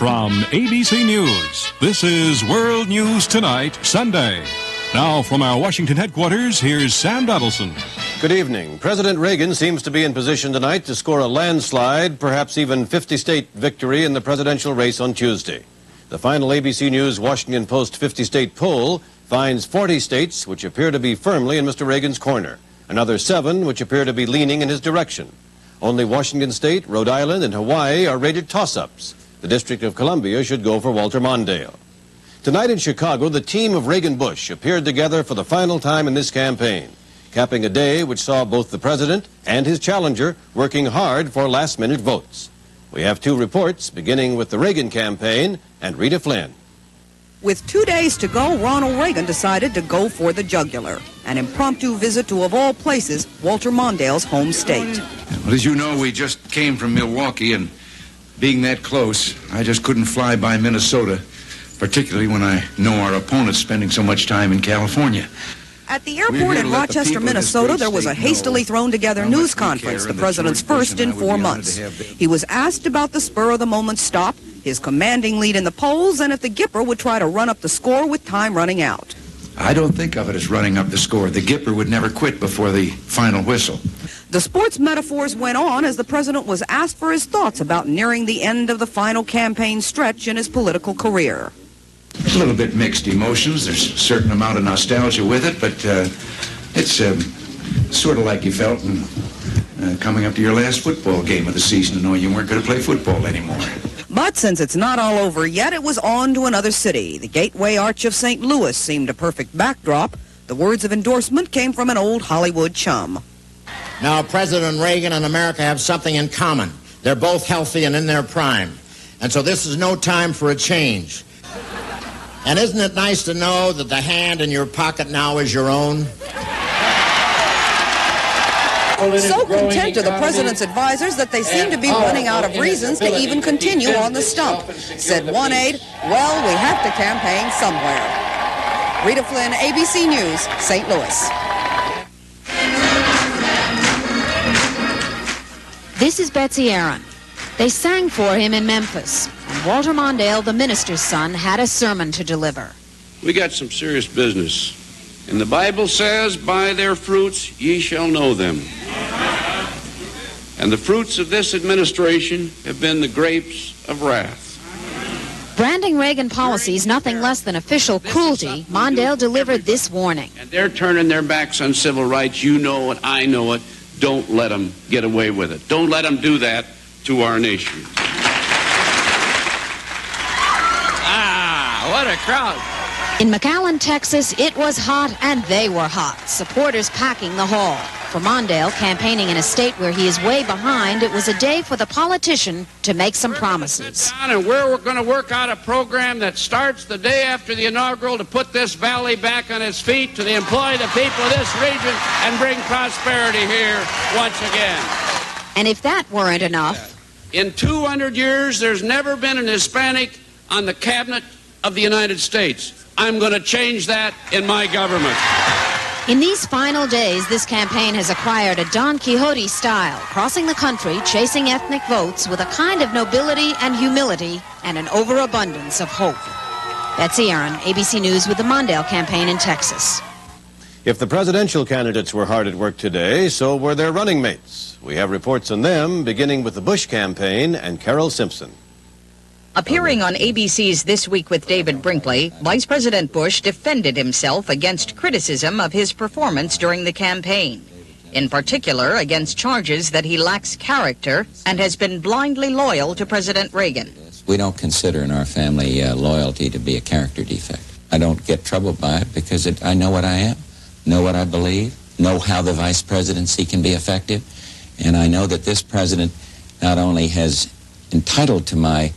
From ABC News, this is World News Tonight, Sunday. Now from our Washington headquarters, here's Sam Donaldson. Good evening. President Reagan seems to be in position tonight to score a landslide, perhaps even 50-state victory in the presidential race on Tuesday. The final ABC News Washington Post 50-state poll finds 40 states which appear to be firmly in Mr. Reagan's corner, another 7 which appear to be leaning in his direction. Only Washington State, Rhode Island, and Hawaii are rated toss-ups. The District of Columbia should go for Walter Mondale. Tonight in Chicago, the team of Reagan-Bush appeared together for the final time in this campaign, capping a day which saw both the president and his challenger working hard for last-minute votes. We have 2 reports, beginning with the Reagan campaign and Rita Flynn. With 2 days to go, Ronald Reagan decided to go for the jugular, an impromptu visit to, of all places, Walter Mondale's home state. Well, as you know, we just came from Milwaukee, and being that close, I just couldn't fly by Minnesota, particularly when I know our opponent's spending so much time in California. At the airport in Rochester, Minnesota, there was a hastily thrown together news conference, the president's first in 4 months. He was asked about the spur-of-the-moment stop, his commanding lead in the polls, and if the Gipper would try to run up the score with time running out. I don't think of it as running up the score. The Gipper would never quit before the final whistle. The sports metaphors went on as the president was asked for his thoughts about nearing the end of the final campaign stretch in his political career. A little bit mixed emotions. There's a certain amount of nostalgia with it, but it's sort of like you felt in coming up to your last football game of the season to know you weren't going to play football anymore. But since it's not all over yet, it was on to another city. The Gateway Arch of St. Louis seemed a perfect backdrop. The words of endorsement came from an old Hollywood chum. Now, President Reagan and America have something in common. They're both healthy and in their prime. And so this is no time for a change. And isn't it nice to know that the hand in your pocket now is your own? So content are the president's advisors that they seem to be running out of reasons to even continue on the stump. Said one aide, well, we have to campaign somewhere. Rita Flynn, ABC News, St. Louis. This is Betsy Aaron. They sang for him in Memphis, and Walter Mondale, the minister's son, had a sermon to deliver. We got some serious business. And the Bible says, by their fruits ye shall know them. And the fruits of this administration have been the grapes of wrath. Branding Reagan policies nothing less than official cruelty, Mondale delivered this warning. And they're turning their backs on civil rights. You know it, I know it. Don't let them get away with it. Don't let them do that to our nation. What a crowd. In McAllen, Texas, it was hot and they were hot. Supporters packing the hall. For Mondale, campaigning in a state where he is way behind, it was a day for the politician to make some promises. And we're going to work out a program that starts the day after the inaugural to put this valley back on its feet, to employ the people of this region and bring prosperity here once again. And if that weren't enough, in 200 years, there's never been an Hispanic on the cabinet of the United States. I'm going to change that in my government. In these final days, this campaign has acquired a Don Quixote style, crossing the country, chasing ethnic votes with a kind of nobility and humility and an overabundance of hope. Betsy Aaron, ABC News with the Mondale campaign in Texas. If the presidential candidates were hard at work today, so were their running mates. We have reports on them, beginning with the Bush campaign and Carol Simpson. Appearing on ABC's This Week with David Brinkley, Vice President Bush defended himself against criticism of his performance during the campaign, in particular against charges that he lacks character and has been blindly loyal to President Reagan. We don't consider in our family loyalty to be a character defect. I don't get troubled by it because I know what I am, know what I believe, know how the vice presidency can be effective, and I know that this president not only has entitled to my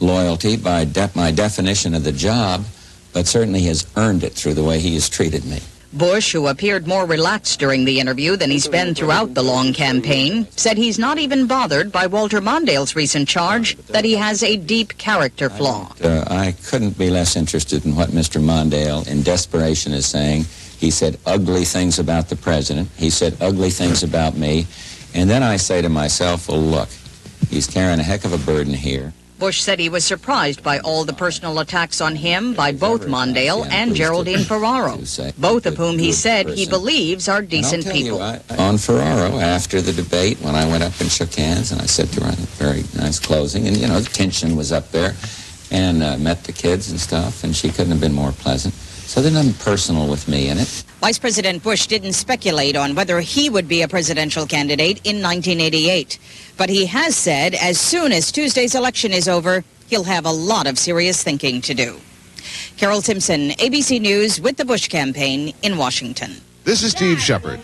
loyalty by my definition of the job, but certainly has earned it through the way he has treated me. Bush, who appeared more relaxed during the interview than he's been throughout the long campaign, said he's not even bothered by Walter Mondale's recent charge that he has a deep character flaw. I couldn't be less interested in what Mr. Mondale, in desperation, is saying. He said ugly things about the president. He said ugly things about me. And then I say to myself, well, look, he's carrying a heck of a burden here. Bush said he was surprised by all the personal attacks on him by both Mondale and Geraldine Ferraro, both of whom he said he believes are decent people. On Ferraro, after the debate, when I went up and shook hands, and I said to her, very nice closing, and, the tension was up there, and met the kids and stuff, and she couldn't have been more pleasant. So there's nothing personal with me in it. Vice President Bush didn't speculate on whether he would be a presidential candidate in 1988. But he has said as soon as Tuesday's election is over, he'll have a lot of serious thinking to do. Carol Simpson, ABC News with the Bush campaign in Washington. This is Steve Shepard.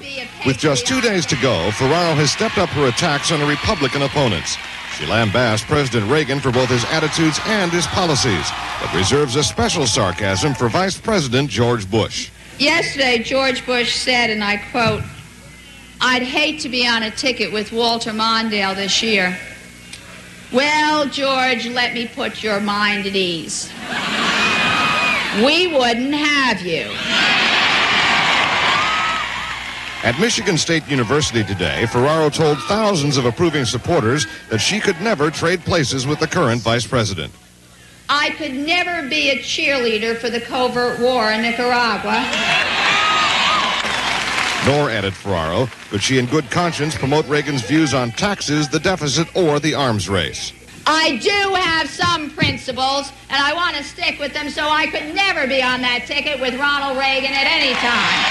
With just 2 days to go, Ferraro has stepped up her attacks on her Republican opponents. She lambasted President Reagan for both his attitudes and his policies, but reserves a special sarcasm for Vice President George Bush. Yesterday, George Bush said, and I quote, "I'd hate to be on a ticket with Walter Mondale this year." Well, George, let me put your mind at ease. We wouldn't have you. At Michigan State University today, Ferraro told thousands of approving supporters that she could never trade places with the current vice president. I could never be a cheerleader for the covert war in Nicaragua. Nor, added Ferraro, could she in good conscience promote Reagan's views on taxes, the deficit, or the arms race. I do have some principles, and I want to stick with them, so I could never be on that ticket with Ronald Reagan at any time.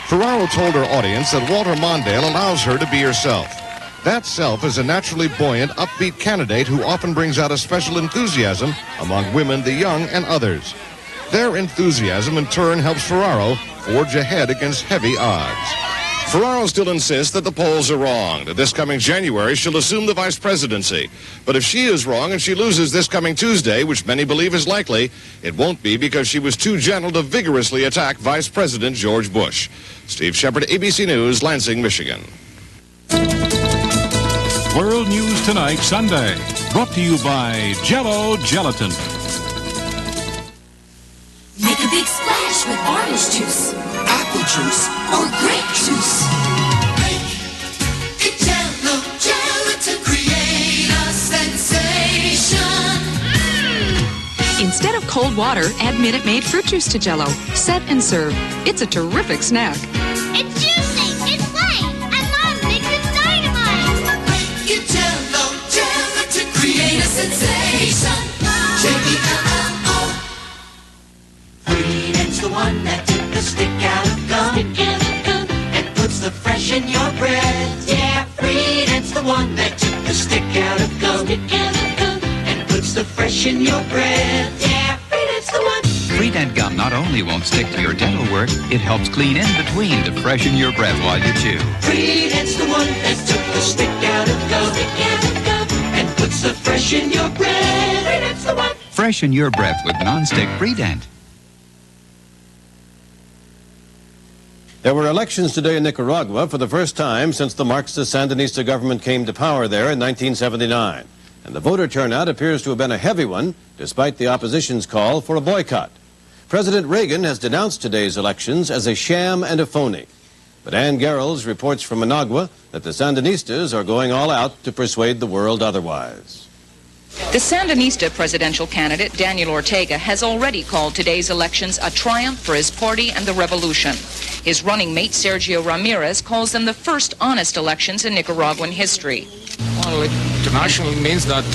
Ferraro told her audience that Walter Mondale allows her to be herself. That self is a naturally buoyant, upbeat candidate who often brings out a special enthusiasm among women, the young, and others. Their enthusiasm, in turn, helps Ferraro forge ahead against heavy odds. Ferraro still insists that the polls are wrong, that this coming January she'll assume the vice presidency. But if she is wrong and she loses this coming Tuesday, which many believe is likely, it won't be because she was too gentle to vigorously attack Vice President George Bush. Steve Shepard, ABC News, Lansing, Michigan. World News Tonight, Sunday. Brought to you by Jell-O Gelatin. Make a big splash with orange juice, apple juice, or grape juice. Make it Jell-O Gelatin. Create a sensation. Instead of cold water, add Minute Maid fruit juice to Jell-O. Set and serve. It's a terrific snack. It's juicy, it's light, and Mom thinks it's dynamite. Make it Jell-O Gelatin. Create a sensation. J-E-L-L-O. Freedom's the one that took the stick out of gum and puts the fresh in your breath. Yeah, Freedom's the one that took the stick out of gum and puts the fresh in your breath. Yeah, Freedom's the one. Freedent gum not only won't stick to your dental work, it helps clean in between to freshen your breath while you chew. Freedom's the one that took the stick out of gum and puts the fresh in your breath. Freedom's the one. Freshen your breath with non-stick Freedent. There were elections today in Nicaragua for the first time since the Marxist-Sandinista government came to power there in 1979. And the voter turnout appears to have been a heavy one, despite the opposition's call for a boycott. President Reagan has denounced today's elections as a sham and a phony. But Ann Garrels reports from Managua that the Sandinistas are going all out to persuade the world otherwise. The Sandinista presidential candidate, Daniel Ortega, has already called today's elections a triumph for his party and the revolution. His running mate, Sergio Ramirez, calls them the first honest elections in Nicaraguan history. Well, international means that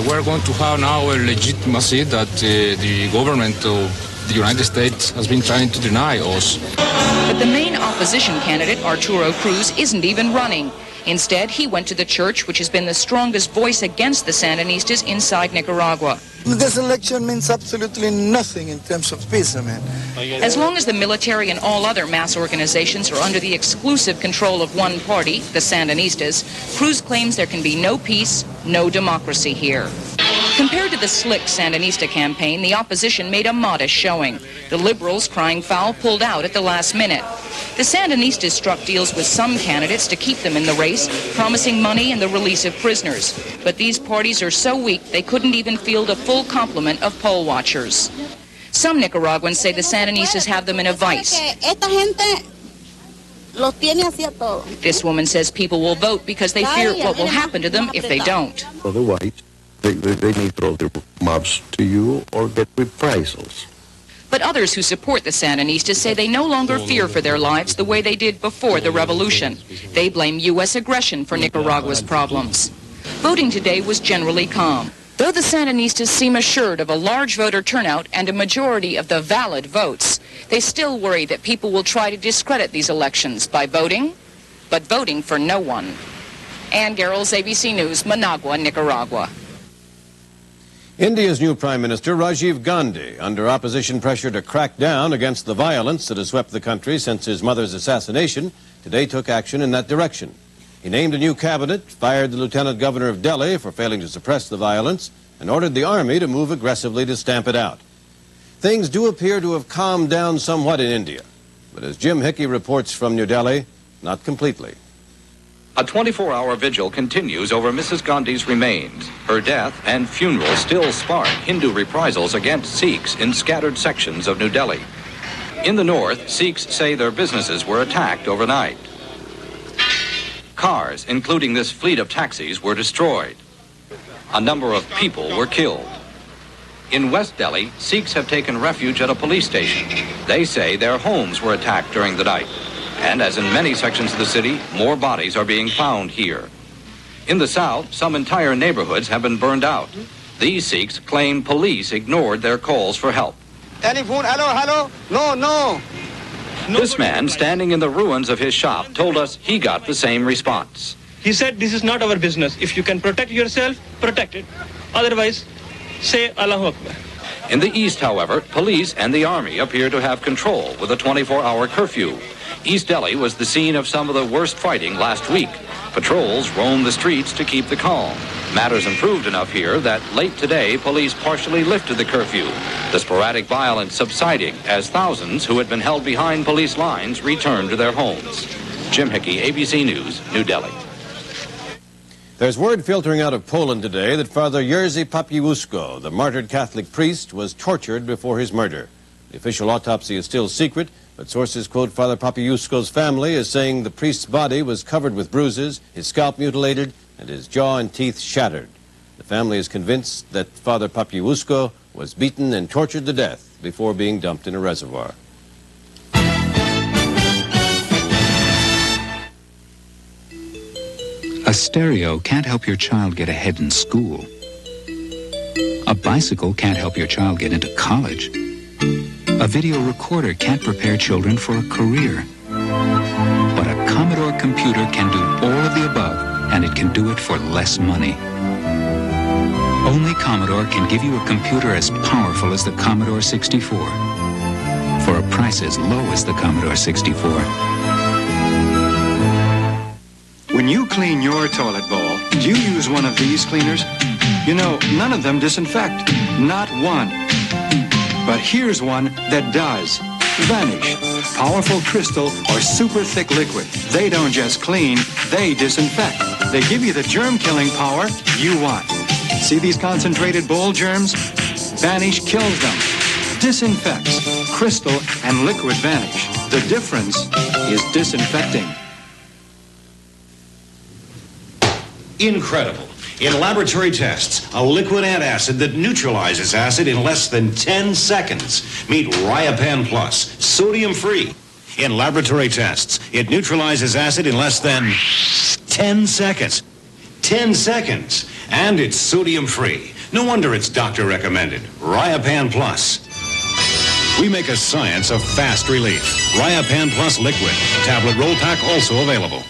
we're going to have now a legitimacy that the government of the United States has been trying to deny us. But the main opposition candidate, Arturo Cruz, isn't even running. Instead, he went to the church, which has been the strongest voice against the Sandinistas inside Nicaragua. This election means absolutely nothing in terms of peace, man. As long as the military and all other mass organizations are under the exclusive control of one party, the Sandinistas, Cruz claims there can be no peace, no democracy here. Compared to the slick Sandinista campaign, the opposition made a modest showing. The liberals, crying foul, pulled out at the last minute. The Sandinistas struck deals with some candidates to keep them in the race, promising money and the release of prisoners. But these parties are so weak they couldn't even field a full complement of poll watchers. Some Nicaraguans say the Sandinistas have them in a vice. This woman says people will vote because they fear what will happen to them if they don't. For the white, They may throw their mobs to you or get reprisals. But others who support the Sandinistas say they no longer fear for their lives the way they did before the revolution. They blame U.S. aggression for Nicaragua's problems. Voting today was generally calm. Though the Sandinistas seem assured of a large voter turnout and a majority of the valid votes, they still worry that people will try to discredit these elections by voting, but voting for no one. Ann Garrels, ABC News, Managua, Nicaragua. India's new Prime Minister, Rajiv Gandhi, under opposition pressure to crack down against the violence that has swept the country since his mother's assassination, today took action in that direction. He named a new cabinet, fired the Lieutenant Governor of Delhi for failing to suppress the violence, and ordered the army to move aggressively to stamp it out. Things do appear to have calmed down somewhat in India, but as Jim Hickey reports from New Delhi, not completely. A 24-hour vigil continues over Mrs. Gandhi's remains. Her death and funeral still spark Hindu reprisals against Sikhs in scattered sections of New Delhi. In the north, Sikhs say their businesses were attacked overnight. Cars, including this fleet of taxis, were destroyed. A number of people were killed. In West Delhi, Sikhs have taken refuge at a police station. They say their homes were attacked during the night. And as in many sections of the city, more bodies are being found here. In the south, some entire neighborhoods have been burned out. These Sikhs claim police ignored their calls for help. Telephone, hello, no. This man, standing in the ruins of his shop, told us he got the same response. He said, this is not our business. If you can protect yourself, protect it. Otherwise, say Allahu Akbar. In the east, however, police and the army appear to have control with a 24-hour curfew. East Delhi was the scene of some of the worst fighting last week. Patrols roamed the streets to keep the calm. Matters improved enough here that late today, police partially lifted the curfew. The sporadic violence subsiding as thousands who had been held behind police lines returned to their homes. Jim Hickey, ABC News, New Delhi. There's word filtering out of Poland today that Father Jerzy Papiłuszko, the martyred Catholic priest, was tortured before his murder. The official autopsy is still secret, but sources quote Father Papiłuszko's family as saying the priest's body was covered with bruises, his scalp mutilated, and his jaw and teeth shattered. The family is convinced that Father Papiłuszko was beaten and tortured to death before being dumped in a reservoir. A stereo can't help your child get ahead in school. A bicycle can't help your child get into college. A video recorder can't prepare children for a career. But a Commodore computer can do all of the above, and it can do it for less money. Only Commodore can give you a computer as powerful as the Commodore 64, for a price as low as the Commodore 64. When you clean your toilet bowl, do you use one of these cleaners? You know, none of them disinfect. Not one. But here's one that does. Vanish. Powerful crystal or super thick liquid. They don't just clean, they disinfect. They give you the germ-killing power you want. See these concentrated bowl germs? Vanish kills them. Disinfects. Crystal and liquid vanish. The difference is disinfecting. Incredible. In laboratory tests, a liquid antacid that neutralizes acid in less than 10 seconds. Meet Riopan Plus, sodium-free. In laboratory tests, it neutralizes acid in less than 10 seconds. 10 seconds. And it's sodium-free. No wonder it's doctor recommended. Riopan Plus. We make a science of fast relief. Riopan Plus Liquid. Tablet roll pack also available.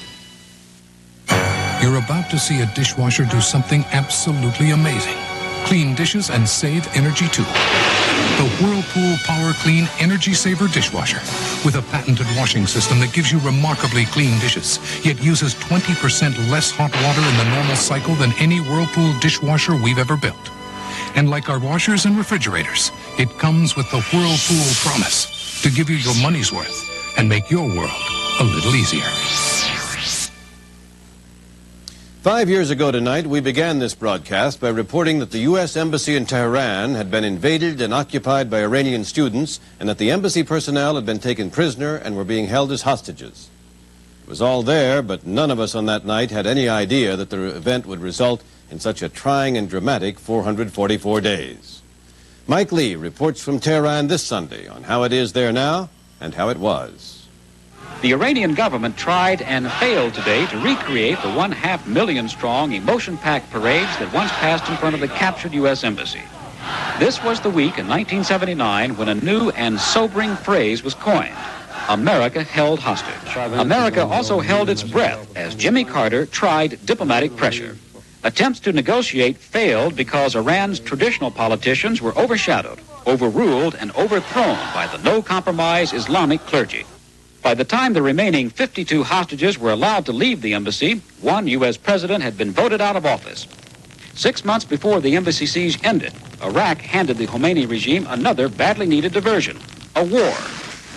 You're about to see a dishwasher do something absolutely amazing. Clean dishes and save energy too. The Whirlpool Power Clean Energy Saver Dishwasher with a patented washing system that gives you remarkably clean dishes, yet uses 20% less hot water in the normal cycle than any Whirlpool dishwasher we've ever built. And like our washers and refrigerators, it comes with the Whirlpool Promise to give you your money's worth and make your world a little easier. 5 years ago tonight, we began this broadcast by reporting that the U.S. Embassy in Tehran had been invaded and occupied by Iranian students, and that the embassy personnel had been taken prisoner and were being held as hostages. was all there, but none of us on that night had any idea that the event would result in such a trying and dramatic 444 days. Mike Lee reports from Tehran this Sunday on how it is there now and how it was. The Iranian government tried and failed today to recreate the 1/2 million strong, emotion-packed parades that once passed in front of the captured U.S. Embassy. This was the week in 1979 when a new and sobering phrase was coined: America held hostage. America also held its breath as Jimmy Carter tried diplomatic pressure. Attempts to negotiate failed because Iran's traditional politicians were overshadowed, overruled, and overthrown by the no-compromise Islamic clergy. By the time the remaining 52 hostages were allowed to leave the embassy, one U.S. president had been voted out of office. 6 months before the embassy siege ended, Iraq handed the Khomeini regime another badly needed diversion, a war.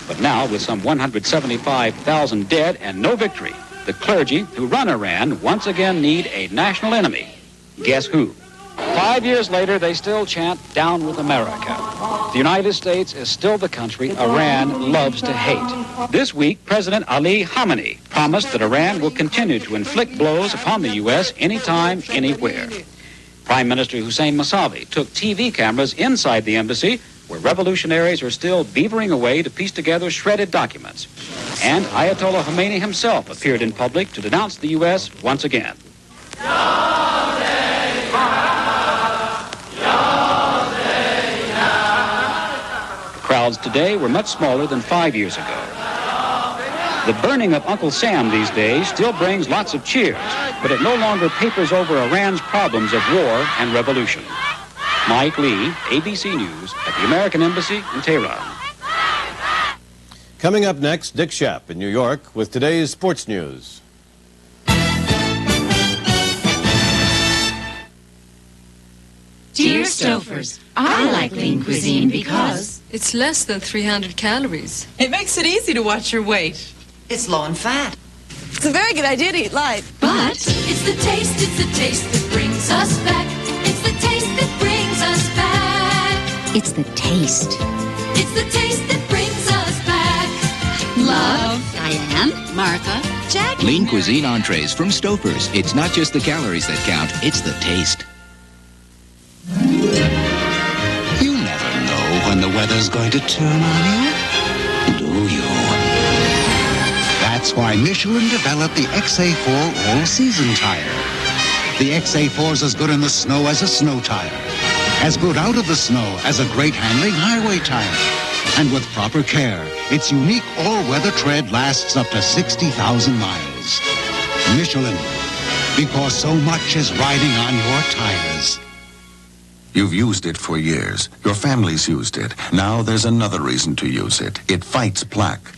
But now, with some 175,000 dead and no victory, the clergy who run Iran once again need a national enemy. Guess who? 5 years later, they still chant, "Down with America." The United States is still the country Iran loves to hate. This week, President Ali Khamenei promised that Iran will continue to inflict blows upon the U.S. anytime, anywhere. Prime Minister Hussein Mousavi took TV cameras inside the embassy, where revolutionaries are still beavering away to piece together shredded documents. And Ayatollah Khomeini himself appeared in public to denounce the U.S. once again. Crowds today were much smaller than 5 years ago. The burning of Uncle Sam these days still brings lots of cheers, but it no longer papers over Iran's problems of war and revolution. Mike Lee, ABC News, at the American Embassy in Tehran. Coming up next, Dick Schaap in New York with today's sports news. Dear Stofers, I like lean cuisine because it's less than 300 calories. It makes it easy to watch your weight. It's low in fat. It's a very good idea to eat light. But it's the taste that brings us back. It's the taste that brings us back. It's the taste. It's the taste that brings us back. Love. Diane, Martha, Jack. Lean cuisine entrees from Stouffer's. It's not just the calories that count, it's the taste. You never know when the weather's going to turn on you, do you? That's why Michelin developed the XA4 all-season tire. The XA4's as good in the snow as a snow tire. As good out of the snow as a great handling highway tire. And with proper care, its unique all-weather tread lasts up to 60,000 miles. Michelin, because so much is riding on your tires. You've used it for years. Your family's used it. Now there's another reason to use it. It fights plaque.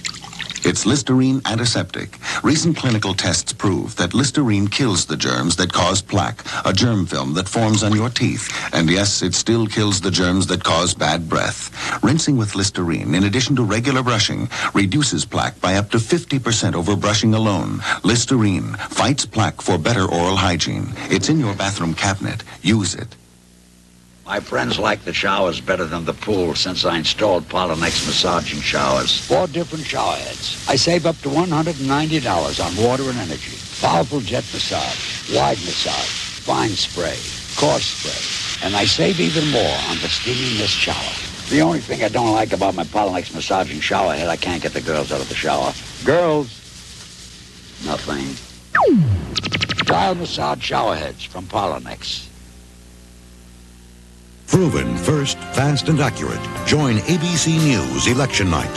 It's Listerine Antiseptic. Recent clinical tests prove that Listerine kills the germs that cause plaque, a germ film that forms on your teeth. And yes, it still kills the germs that cause bad breath. Rinsing with Listerine, in addition to regular brushing, reduces plaque by up to 50% over brushing alone. Listerine fights plaque for better oral hygiene. It's in your bathroom cabinet. Use it. My friends like the showers better than the pool since I installed Polynex massaging showers. 4 different shower heads. I save up to $190 on water and energy. Powerful jet massage, wide massage, fine spray, coarse spray. And I save even more on the steamy mist shower. The only thing I don't like about my Polynex massaging shower head, I can't get the girls out of the shower. Girls, nothing. Dial massage shower heads from Polynex. Proven, first, fast, and accurate. Join ABC News Election Night.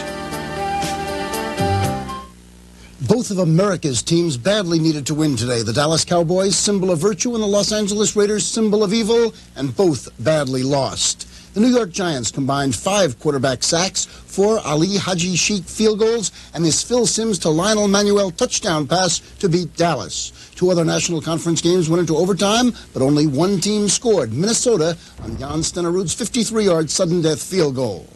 Both of America's teams badly needed to win today. The Dallas Cowboys, symbol of virtue, and the Los Angeles Raiders, symbol of evil, and both badly lost. The New York Giants combined 5 quarterback sacks, 4 Ali Haji Sheikh field goals, and this Phil Simms to Lionel Manuel touchdown pass to beat Dallas. 2 other National Conference games went into overtime, but only one team scored, Minnesota, on Jan Stenerud's 53-yard sudden death field goal.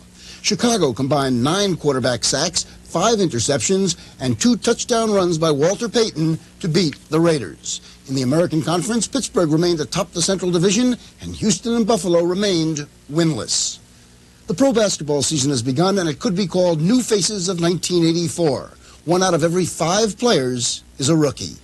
Chicago combined 9 quarterback sacks, 5 interceptions, and 2 touchdown runs by Walter Payton to beat the Raiders. In the American Conference, Pittsburgh remained atop the Central Division, and Houston and Buffalo remained winless. The pro basketball season has begun, and it could be called New Faces of 1984. 1 out of every 5 players is a rookie.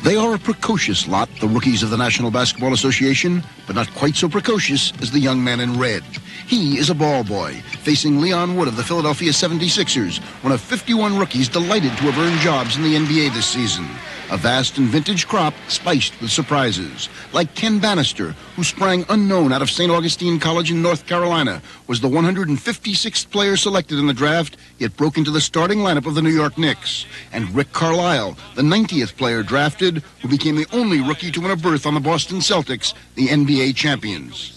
They are a precocious lot, the rookies of the National Basketball Association, but not quite so precocious as the young man in red. He is a ball boy, facing Leon Wood of the Philadelphia 76ers, one of 51 rookies delighted to have earned jobs in the NBA this season. A vast and vintage crop spiced with surprises. Like Ken Bannister, who sprang unknown out of St. Augustine College in North Carolina, was the 156th player selected in the draft, yet broke into the starting lineup of the New York Knicks. And Rick Carlisle, the 90th player drafted, who became the only rookie to win a berth on the Boston Celtics, the NBA champions.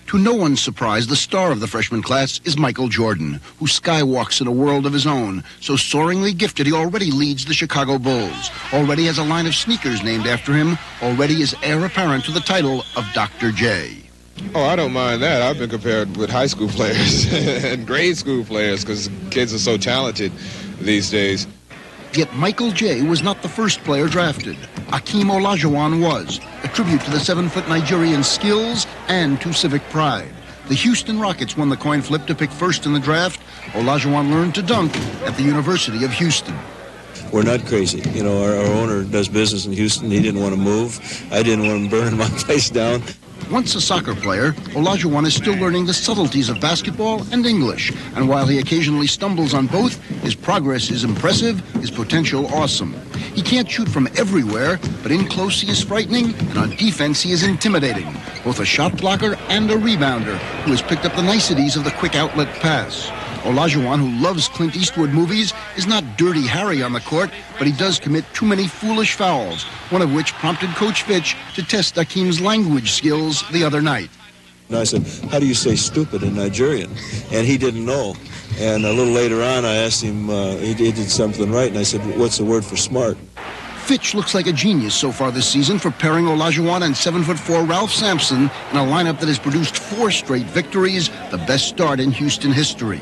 To no one's surprise, the star of the freshman class is Michael Jordan, who skywalks in a world of his own. So soaringly gifted, he already leads the Chicago Bulls, already has a line of sneakers named after him, already is heir apparent to the title of Dr. J. Oh, I don't mind that. I've been compared with high school players and grade school players because kids are so talented these days. Yet Michael J. was not the first player drafted. Akeem Olajuwon was, a tribute to the 7-foot Nigerian's skills and to civic pride. The Houston Rockets won the coin flip to pick first in the draft. Olajuwon learned to dunk at the University of Houston. We're not crazy. You know, our owner does business in Houston. He didn't want to move. I didn't want to burn my place down. Once a soccer player, Olajuwon is still learning the subtleties of basketball and English. And while he occasionally stumbles on both, his progress is impressive, his potential awesome. He can't shoot from everywhere, but in close he is frightening, and on defense he is intimidating. Both a shot blocker and a rebounder who has picked up the niceties of the quick outlet pass. Olajuwon, who loves Clint Eastwood movies, is not Dirty Harry on the court, but he does commit too many foolish fouls, one of which prompted Coach Fitch to test Akeem's language skills the other night. And I said, how do you say stupid in Nigerian? And he didn't know. And a little later on, I asked him, he did something right, and I said, what's the word for smart? Fitch looks like a genius so far this season for pairing Olajuwon and 7'4" Ralph Sampson in a lineup that has produced 4 straight victories, the best start in Houston history.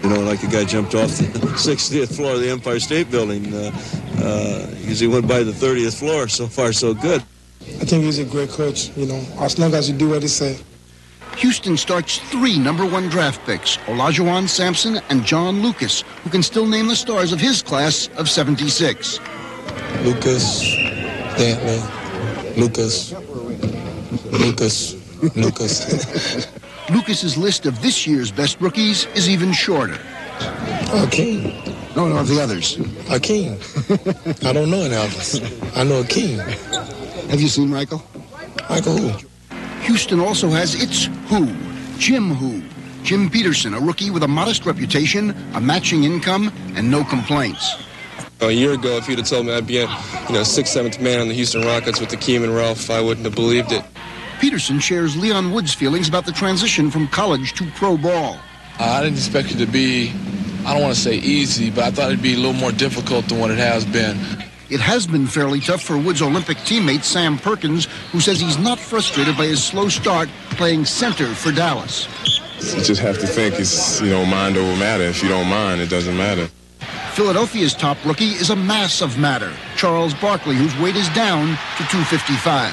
You know, like the guy jumped off the 60th floor of the Empire State Building because he went by the 30th floor. So far, so good. I think he's a great coach, you know, as long as you do what he says. Houston starts 3 #1 draft picks, Olajuwon, Sampson, and John Lucas, who can still name the stars of his class of 76. Lucas, Dantley, Lucas. Lucas's list of this year's best rookies is even shorter. Akeem. No, of the others. Akeem. I don't know any others. I know Akeem. Have you seen Michael? Michael who? Houston also has its who, Jim Who. Jim Peterson, a rookie with a modest reputation, a matching income, and no complaints. A year ago, if you'd have told me I'd be a 6th, 7th man on the Houston Rockets with Akeem and Ralph, I wouldn't have believed it. Peterson shares Leon Wood's feelings about the transition from college to pro ball. I didn't expect it to be, I don't want to say easy, but I thought it'd be a little more difficult than what it has been. It has been fairly tough for Wood's Olympic teammate Sam Perkins, who says he's not frustrated by his slow start playing center for Dallas. You just have to think it's, mind over matter. If you don't mind, it doesn't matter. Philadelphia's top rookie is a mass of matter, Charles Barkley, whose weight is down to 255.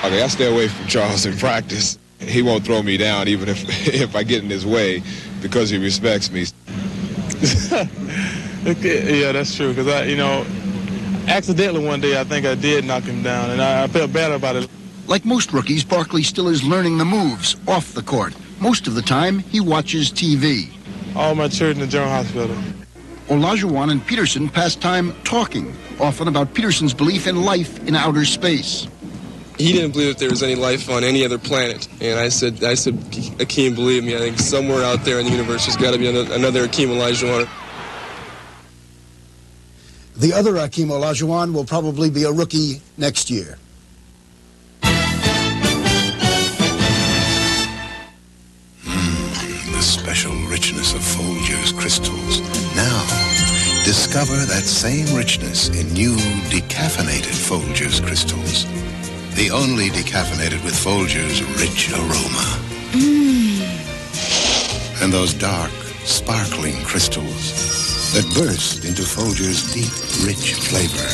Okay, I stay away from Charles in practice. He won't throw me down even if I get in his way because he respects me. Yeah, that's true, because accidentally one day I think I did knock him down, and I felt bad about it. Like most rookies, Barkley still is learning the moves off the court. Most of the time, he watches TV. All my children in General Hospital. Olajuwon and Peterson pass time talking, often about Peterson's belief in life in outer space. He didn't believe that there was any life on any other planet. And I said, Akeem, believe me, I think somewhere out there in the universe there's got to be another Akeem Olajuwon. The other Akeem Olajuwon will probably be a rookie next year. The special richness of Folgers crystals. Now, discover that same richness in new decaffeinated Folgers crystals. The only decaffeinated with Folgers' rich aroma. And those dark, sparkling crystals that burst into Folgers' deep, rich flavor.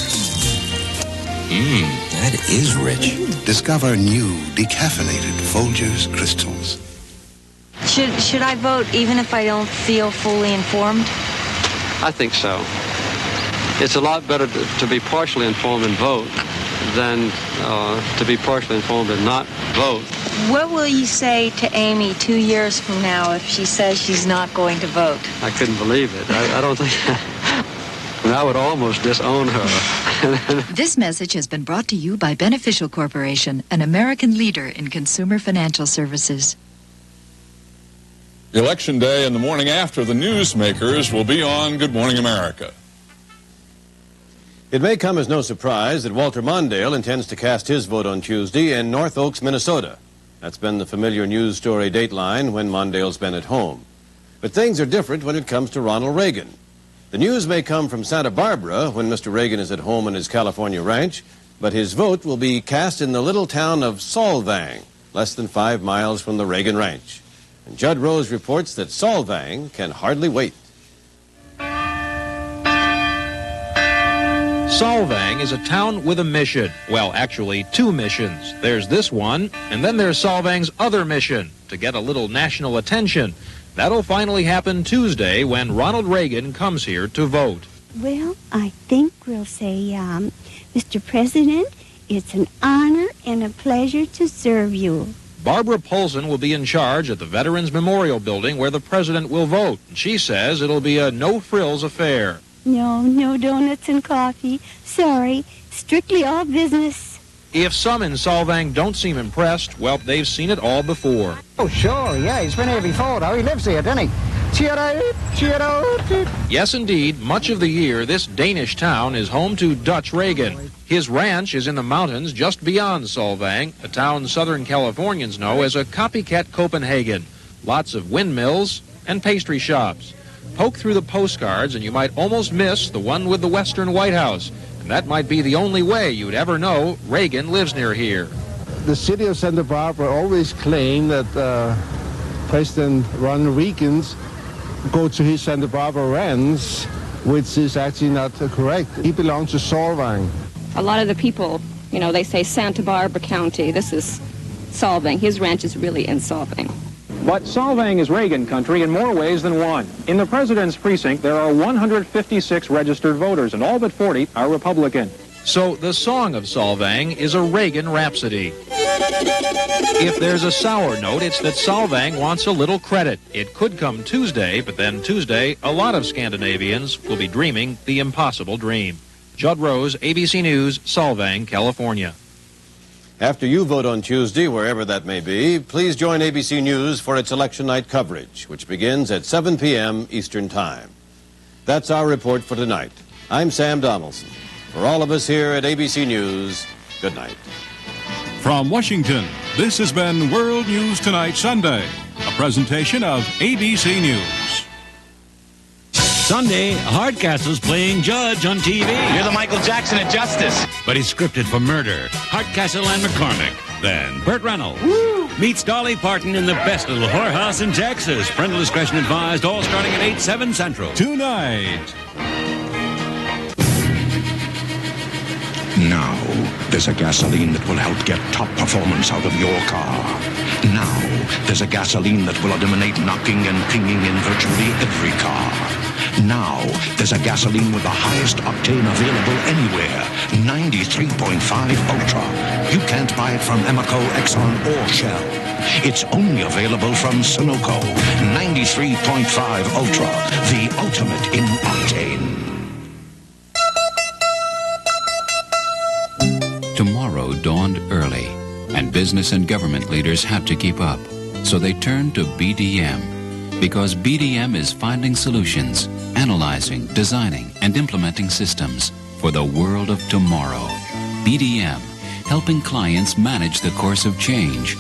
That is rich. Discover new decaffeinated Folgers crystals. Should I vote even if I don't feel fully informed? I think so. It's a lot better to be partially informed and vote than to be partially informed and not vote. What will you say to Amy 2 years from now if she says she's not going to vote? I couldn't believe it. I don't think... I would almost disown her. This message has been brought to you by Beneficial Corporation, an American leader in consumer financial services. Election day and the morning after, the newsmakers will be on Good Morning America. It may come as no surprise that Walter Mondale intends to cast his vote on Tuesday in North Oaks, Minnesota. That's been the familiar news story Dateline when Mondale's been at home. But things are different when it comes to Ronald Reagan. The news may come from Santa Barbara when Mr. Reagan is at home on his California ranch, but his vote will be cast in the little town of Solvang, less than 5 miles from the Reagan ranch. And Judd Rose reports that Solvang can hardly wait. Solvang is a town with a mission. Well, actually, 2 missions. There's this one, and then there's Solvang's other mission, to get a little national attention. That'll finally happen Tuesday when Ronald Reagan comes here to vote. Well, I think we'll say, Mr. President, it's an honor and a pleasure to serve you. Barbara Polson will be in charge at the Veterans Memorial Building where the president will vote. She says it'll be a no-frills affair. No donuts and coffee. Sorry, strictly all business. If some in Solvang don't seem impressed, well, they've seen it all before. Oh, sure, yeah, he's been here before, though. He lives here, doesn't he? Yes, indeed, much of the year, this Danish town is home to Dutch Reagan. His ranch is in the mountains just beyond Solvang, a town Southern Californians know as a copycat Copenhagen. Lots of windmills and pastry shops. Poke through the postcards and you might almost miss the one with the Western White House. And that might be the only way you'd ever know Reagan lives near here. The city of Santa Barbara always claimed that President Ronald Reagan go to his Santa Barbara ranch, which is actually not correct. He belongs to Solvang. A lot of the people, they say Santa Barbara County. This is Solvang. His ranch is really in Solvang. But Solvang is Reagan country in more ways than one. In the president's precinct, there are 156 registered voters, and all but 40 are Republican. So the song of Solvang is a Reagan rhapsody. If there's a sour note, it's that Solvang wants a little credit. It could come Tuesday, but then Tuesday, a lot of Scandinavians will be dreaming the impossible dream. Judd Rose, ABC News, Solvang, California. After you vote on Tuesday, wherever that may be, please join ABC News for its election night coverage, which begins at 7 p.m. Eastern Time. That's our report for tonight. I'm Sam Donaldson. For all of us here at ABC News, good night. From Washington, this has been World News Tonight Sunday, a presentation of ABC News. Sunday, Hardcastle's playing Judge on TV. You're the Michael Jackson of justice. But he's scripted for murder. Hardcastle and McCormick. Then Burt Reynolds meets Dolly Parton in the best little whorehouse in Texas. Parental discretion advised, all starting at 8/7 Central. Tonight. Now, there's a gasoline that will help get top performance out of your car. Now, there's a gasoline that will eliminate knocking and pinging in virtually every car. Now, there's a gasoline with the highest octane available anywhere, 93.5 Ultra. You can't buy it from Amoco, Exxon, or Shell. It's only available from Sunoco, 93.5 Ultra, the ultimate in octane. Tomorrow dawned early, and business and government leaders had to keep up. So they turned to BDM, because BDM is finding solutions, analyzing, designing, and implementing systems for the world of tomorrow. BDM, helping clients manage the course of change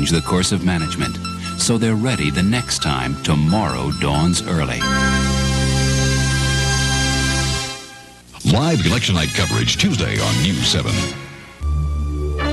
the course of management, so they're ready the next time tomorrow dawns early. Live election night coverage Tuesday on News 7.